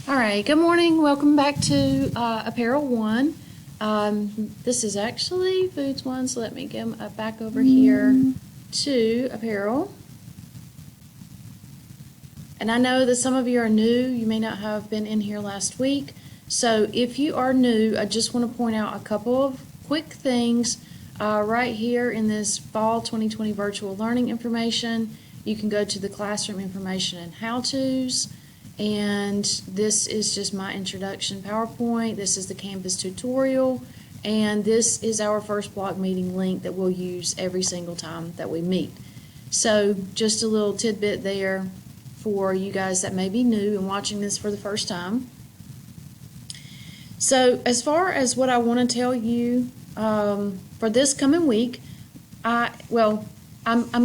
All right, good morning. Welcome back to Apparel One. This is actually Foods One, so let me get back over here to Apparel. And I know that some of you are new. You may not have been in here last week. So if you are new, I just want to point out a couple of quick things right here in this Fall 2020 Virtual Learning information. You can go to the classroom information and how-tos. And this is just my introduction PowerPoint. This is the Canvas tutorial. And this is our first block meeting link that we'll use every single time that we meet. So just a little tidbit there for you guys that may be new and watching this for the first time. So as far as what I want to tell you for this coming week, I'm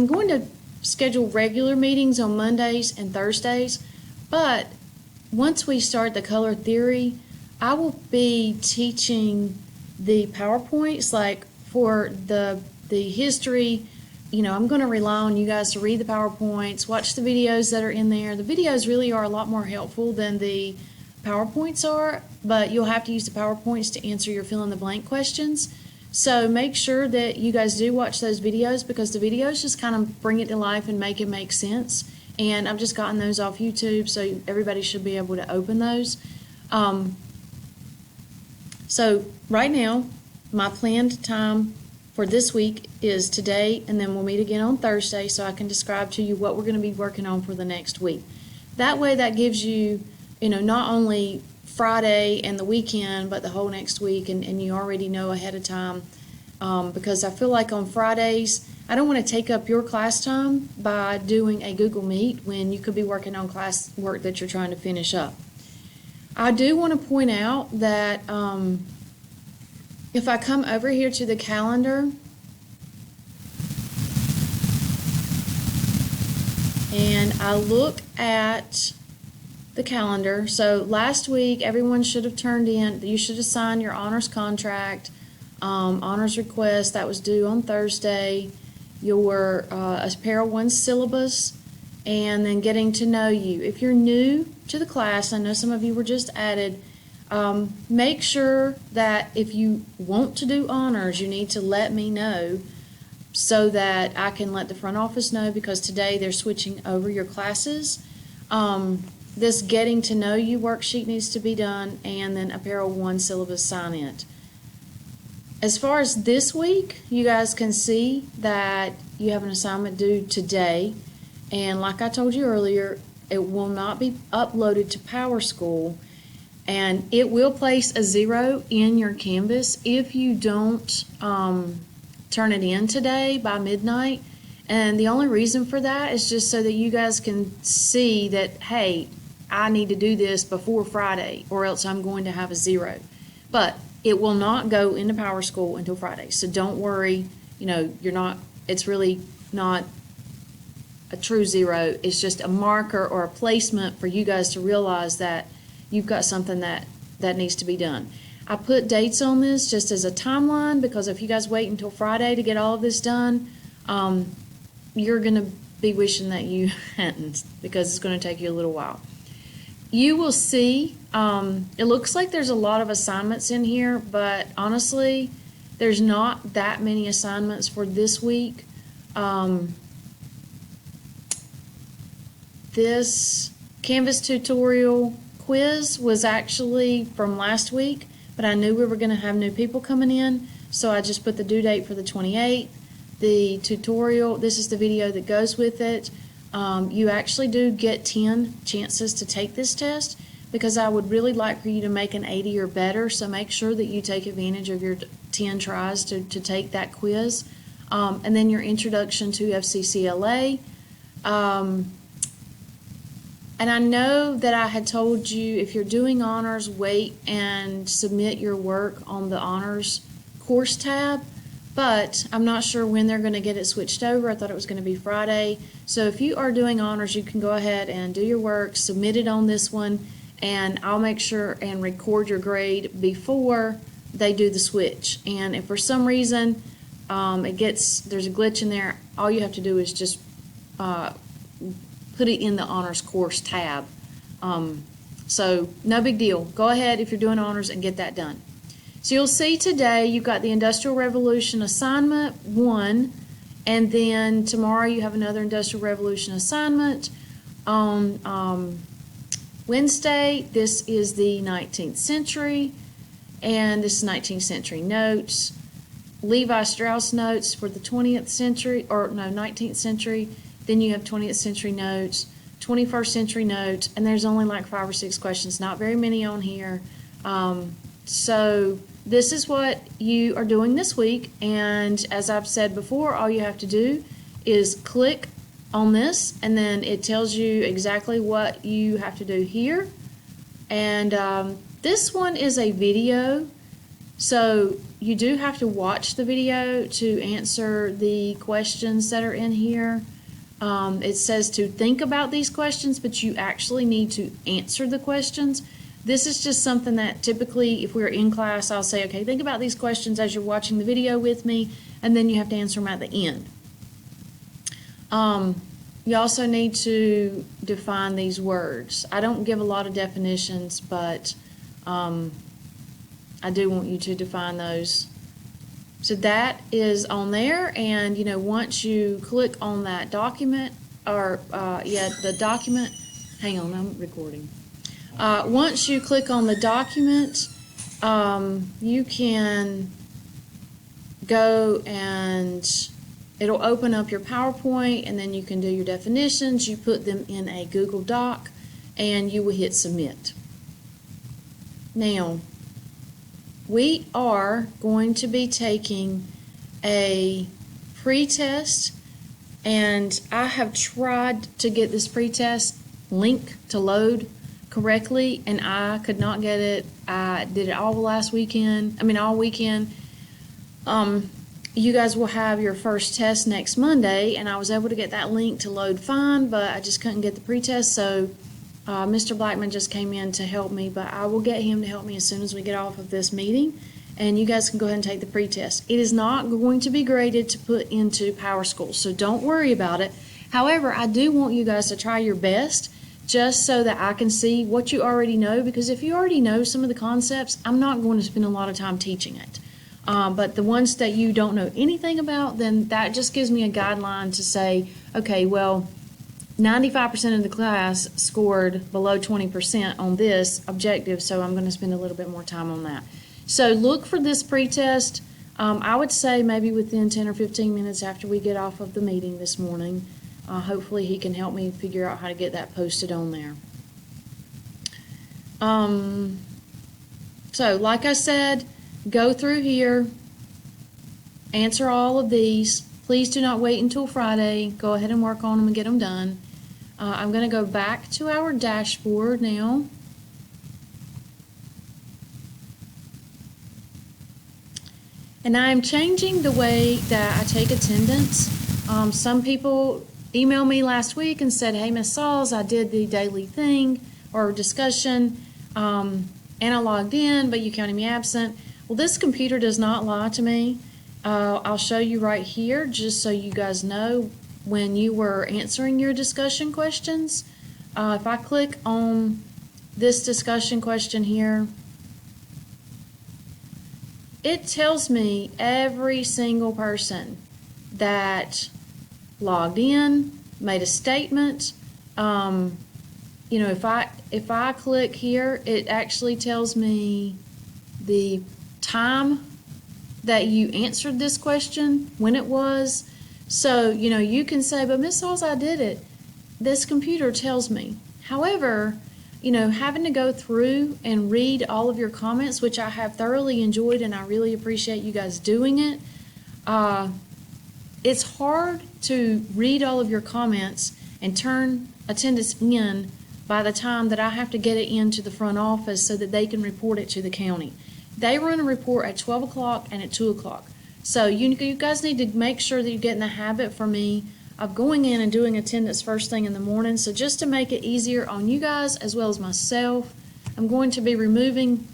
going to schedule regular meetings on Mondays and Thursdays, but once we start the color theory, I will be teaching the PowerPoints, like for the history. I'm going to rely on you guys to read the PowerPoints, watch the videos that are in there. The videos really are a lot more helpful than the PowerPoints are, but you'll have to use the PowerPoints to answer your fill-in-the-blank questions. So make sure that you guys do watch those videos, because the videos just kind of bring it to life and make it make sense. And I've just gotten those off YouTube, so everybody should be able to open those. So right now, my planned time for this week is today, and then we'll meet again on Thursday so I can describe to you what we're going to be working on for the next week. That way that gives you, not only Friday and the weekend, but the whole next week, and you already know ahead of time, because I feel like on Fridays, I don't want to take up your class time by doing a Google Meet when you could be working on class work that you're trying to finish up. I do want to point out that if I come over here to the calendar and I look at the calendar, so last week everyone should have turned in, you should have signed your honors contract, honors request that was due on Thursday, your Apparel One syllabus, and then getting to know you. If you're new to the class, I know some of you were just added, make sure that if you want to do honors, you need to let me know so that I can let the front office know, because today they're switching over your classes. This getting to know you worksheet needs to be done, and then Apparel One syllabus sign it. As far as this week, you guys can see that you have an assignment due today, and like I told you earlier, it will not be uploaded to PowerSchool, and it will place a 0 in your Canvas if you don't turn it in today by midnight. And the only reason for that is just so that you guys can see that, hey, I need to do this before Friday or else I'm going to have a 0. But it will not go into PowerSchool until Friday. So don't worry, it's really not a true 0. It's just a marker or a placement for you guys to realize that you've got something that needs to be done. I put dates on this just as a timeline, because if you guys wait until Friday to get all of this done, you're going to be wishing that you hadn't, because it's going to take you a little while. You will see, it looks like there's a lot of assignments in here, but honestly, there's not that many assignments for this week. This Canvas tutorial quiz was actually from last week, but I knew we were going to have new people coming in, so I just put the due date for the 28th. The tutorial, this is the video that goes with it. You actually do get 10 chances to take this test, because I would really like for you to make an 80 or better, so make sure that you take advantage of your 10 tries to take that quiz. And then your introduction to FCCLA. And I know that I had told you, if you're doing honors, wait and submit your work on the honors course tab, but I'm not sure when they're going to get it switched over. I thought it was going to be Friday. So if you are doing honors, you can go ahead and do your work, submit it on this one, and I'll make sure and record your grade before they do the switch. And if for some reason there's a glitch in there, all you have to do is just put it in the honors course tab. So no big deal. Go ahead if you're doing honors and get that done. So you'll see today you've got the Industrial Revolution assignment 1, and then tomorrow you have another Industrial Revolution assignment. On Wednesday, this is the 19th century, and this is 19th century notes. Levi Strauss notes for the 20th century, or no, 19th century. Then you have 20th century notes, 21st century notes, and there's only like 5 or 6 questions, not very many on here. So this is what you are doing this week, and as I've said before, all you have to do is click on this, and then it tells you exactly what you have to do here. And this one is a video, so you do have to watch the video to answer the questions that are in here. It says to think about these questions, but you actually need to answer the questions. This is just something that typically, if we're in class, I'll say, okay, think about these questions as you're watching the video with me, and then you have to answer them at the end. You also need to define these words. I don't give a lot of definitions, but I do want you to define those. So that is on there, and once you click on that document, or the document, hang on, I'm recording. Once you click on the document, you can go and it'll open up your PowerPoint, and then you can do your definitions. You put them in a Google Doc, and you will hit submit. Now, we are going to be taking a pre-test, and I have tried to get this pre-test link to load correctly, and I could not get it. I did it all weekend. You guys will have your first test next Monday, and I was able to get that link to load fine, but I just couldn't get the pre-test, so Mr. Blackman just came in to help me, but I will get him to help me as soon as we get off of this meeting, and you guys can go ahead and take the pre-test. It is not going to be graded to put into PowerSchool, so don't worry about it. However, I do want you guys to try your best just so that I can see what you already know, because if you already know some of the concepts, I'm not going to spend a lot of time teaching it. But the ones that you don't know anything about, then that just gives me a guideline to say, okay, well, 95% of the class scored below 20% on this objective, so I'm going to spend a little bit more time on that. So look for this pretest. I would say maybe within 10 or 15 minutes after we get off of the meeting this morning. Hopefully he can help me figure out how to get that posted on there. So like I said, go through here, answer all of these. Please do not wait until Friday. Go ahead and work on them and get them done. I'm going to go back to our dashboard now. And I'm changing the way that I take attendance. Some people emailed me last week and said, hey, Miss Sauls, I did the daily thing or discussion, and I logged in, but you counted me absent. Well, this computer does not lie to me. I'll show you right here just so you guys know when you were answering your discussion questions. If I click on this discussion question here, it tells me every single person that logged in, made a statement. If I click here, it actually tells me the time that you answered this question, when it was. So, you can say, but Miss Sauls, I did it. This computer tells me. However, having to go through and read all of your comments, which I have thoroughly enjoyed and I really appreciate you guys doing it, it's hard to read all of your comments and turn attendance in by the time that I have to get it into the front office so that they can report it to the county. They run a report at 12 o'clock and at 2 o'clock. So you guys need to make sure that you get in the habit for me of going in and doing attendance first thing in the morning. So just to make it easier on you guys as well as myself, I'm going to be removing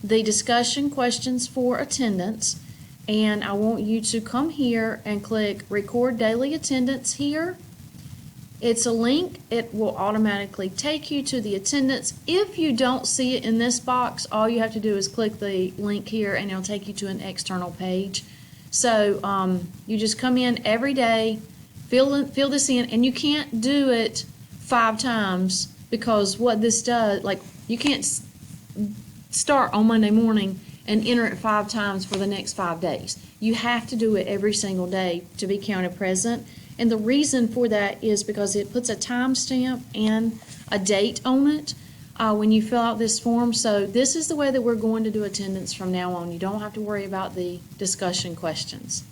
the discussion questions for attendance, and I want you to come here and click record daily attendance here, It's a link. It will automatically take you to the attendance. If you don't see it in this box, all you have to do is click the link here and it'll take you to an external page. So you just come in every day, fill this in, and you can't do it 5 times because what this does, like you can't start on Monday morning and enter it 5 times for the next 5 days. You have to do it every single day to be counted present. And the reason for that is because it puts a timestamp and a date on it when you fill out this form. So this is the way that we're going to do attendance from now on. You don't have to worry about the discussion questions.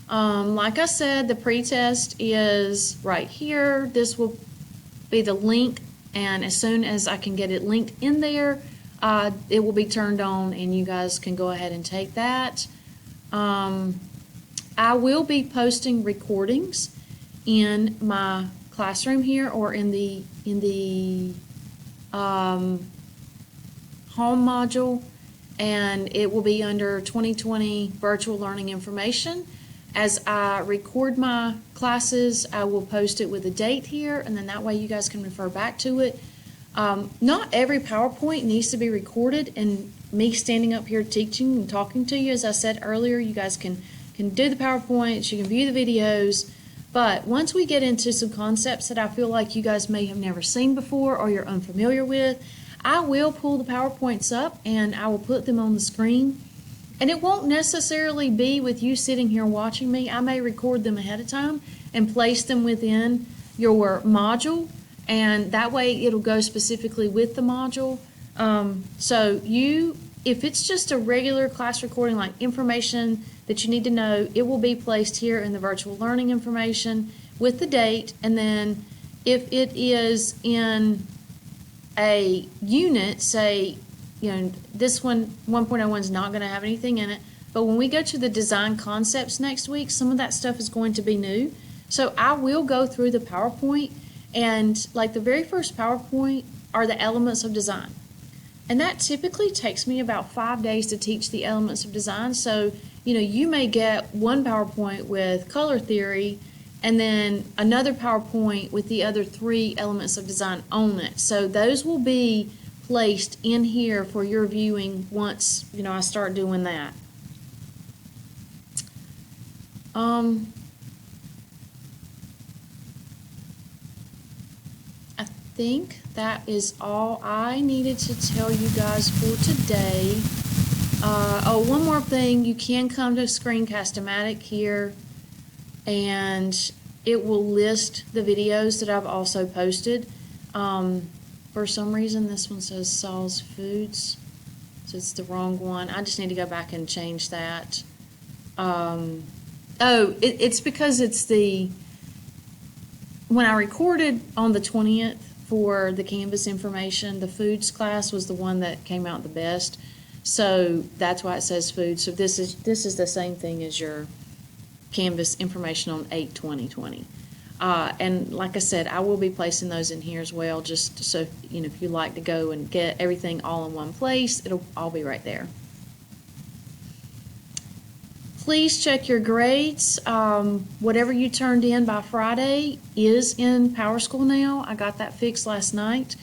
Like I said, the pretest is right here. This will be the link, and as soon as I can get it linked in there, it will be turned on and you guys can go ahead and take that. I will be posting recordings in my classroom here or in the home module, and it will be under 2020 virtual learning information. As I record my classes, I will post it with a date here, and then that way you guys can refer back to it. Not every PowerPoint needs to be recorded, and me standing up here teaching and talking to you, as I said earlier, you guys can do the PowerPoints, you can view the videos, but once we get into some concepts that I feel like you guys may have never seen before or you're unfamiliar with, I will pull the PowerPoints up and I will put them on the screen. And it won't necessarily be with you sitting here watching me. I may record them ahead of time and place them within your module, and that way it'll go specifically with the module. So if it's just a regular class recording like information that you need to know, it will be placed here in the virtual learning information with the date. And then if it is in a unit, say, this one, 1.01 is not going to have anything in it, but when we go to the design concepts next week, some of that stuff is going to be new. So I will go through the PowerPoint, and like the very first PowerPoint are the elements of design. And that typically takes me about 5 days to teach the elements of design. So, you may get one PowerPoint with color theory and then another PowerPoint with the other 3 elements of design on it. So those will be placed in here for your viewing once, I start doing that. I think that is all I needed to tell you guys for today. One more thing, you can come to Screencast-O-Matic here and it will list the videos that I've also posted. For some reason this one says Saul's Foods, so it's the wrong one. I just need to go back and change that. It's because it's when I recorded on the 20th for the Canvas information, the foods class was the one that came out the best. So that's why it says food. So this is the same thing as your Canvas information on 8/20/20. And like I said, I will be placing those in here as well, just so if you like to go and get everything all in one place, it'll all be right there. Please check your grades. Whatever you turned in by Friday is in PowerSchool now. I got that fixed last night.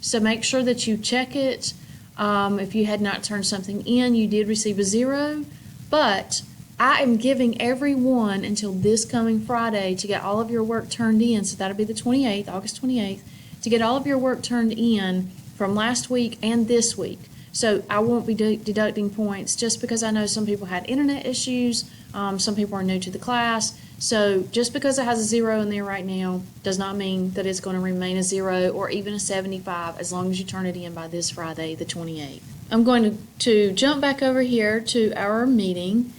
So make sure that you check it. If you had not turned something in, you did receive a 0. But I am giving everyone until this coming Friday to get all of your work turned in. So that'll be the 28th, August 28th, to get all of your work turned in from last week and this week. So I won't be deducting points just because I know some people had internet issues. Some people are new to the class. So just because it has a 0 in there right now does not mean that it's going to remain a 0 or even a 75 as long as you turn it in by this Friday, the 28th. I'm going to jump back over here to our meeting.